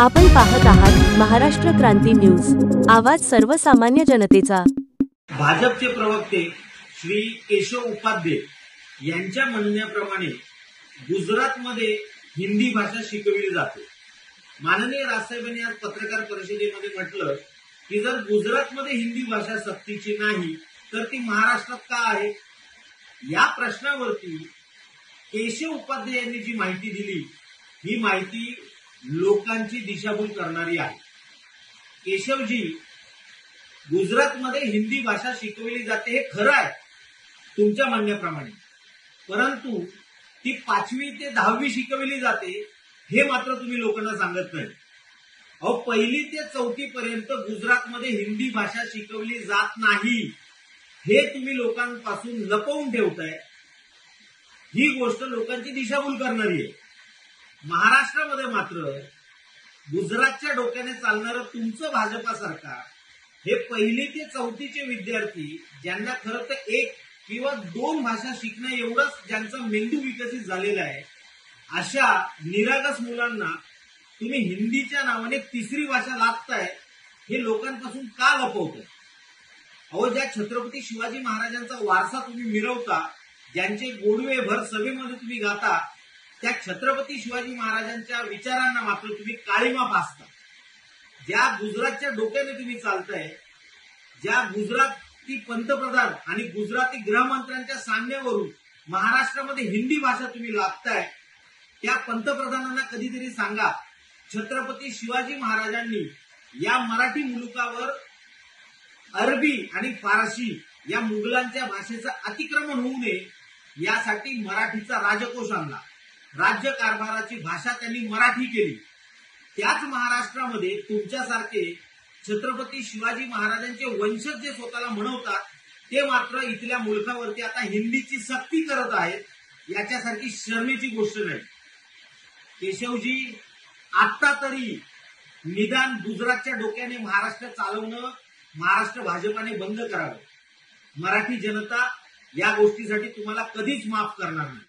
आपण पाहत आहात महाराष्ट्र क्रांती न्यूज, आवाज सर्वसामान्य जनतेचा। भाजपचे प्रवक्ते श्री केशव उपाध्ये यांच्या म्हणण्याप्रमाणे गुजरातमध्ये हिंदी भाषा शिकवली जाते। माननीय राजसाहेबांनी आज पत्रकार परिषदेमध्ये म्हटलं की जर गुजरातमध्ये हिंदी भाषा सक्तीची नाही तर ती महाराष्ट्रात का आहे। या प्रश्नावरती केशव उपाध्ये यांनी जी माहिती दिली ही माहिती लोकांची दिशाभूल करणारी आहे। केशवजी, गुजरातमध्ये हिंदी भाषा शिकवली जाते हे खरं आहे तुमच्या म्हणण्याप्रमाणे, परंतु ती 5वी ते 10वी शिकवली जाते हे मात्र तुम्ही लोकांना सांगत नाही। अहो, 1ली ते 4थी पर्यंत गुजरातमध्ये हिंदी भाषा शिकवली जात नाही हे तुम्ही लोकांपासून लपवून ठेवताय। ही गोष्ट लोकांची दिशाभूल करणारी आहे। महाराष्ट्रामध्ये मात्र गुजरातच्या डोक्याने चालणारं तुमचं भाजपा सरकार हे 1ली ते 4थीचे विद्यार्थी ज्यांना खरं तर 1 किंवा 2 भाषा शिकणं एवढंच ज्यांचा मेंदू विकसित झालेला आहे, अशा निरागस मुलांना तुम्ही हिंदीच्या नावाने 3री भाषा लागताय हे लोकांपासून का लपवताय। अहो, ज्या छत्रपती शिवाजी महाराजांचा वारसा तुम्ही मिरवता, ज्यांचे गोडवे भर सभेमध्ये तुम्ही गाता, त्या छत्रपती शिवाजी महाराजांच्या विचारांना मात्र तुम्ही काळीमा फासता। ज्या गुजरातच्या डोक्याने तुम्ही चालताय, ज्या गुजराती पंतप्रधान आणि गुजराती गृहमंत्र्यांच्या सांगण्यावरून महाराष्ट्रामध्ये हिंदी भाषा तुम्ही लागताय, त्या पंतप्रधानांना कधीतरी सांगा छत्रपती शिवाजी महाराजांनी या मराठी मुलुकावर अरबी आणि फारसी या मुघलांच्या भाषेचं अतिक्रमण होऊ नये यासाठी मराठीचा राजकोश आणला। राज्य कारभाराची भाषा त्यांनी मराठी केली। त्याच महाराष्ट्रामध्ये तुमच्यासारखे छत्रपती शिवाजी महाराजांचे वंशज जे स्वतःला म्हणवतात ते मात्र इथल्या मुलखावरती आता हिंदीची सक्ती करत आहेत। याच्यासारखी शर्मेची गोष्ट नाही। केशवजी, आता तरी निदान गुजरातच्या डोक्याने महाराष्ट्र चालवणं महाराष्ट्र भाजपाने बंद करावं। मराठी जनता या गोष्टीसाठी तुम्हाला कधीच माफ करणार नाही।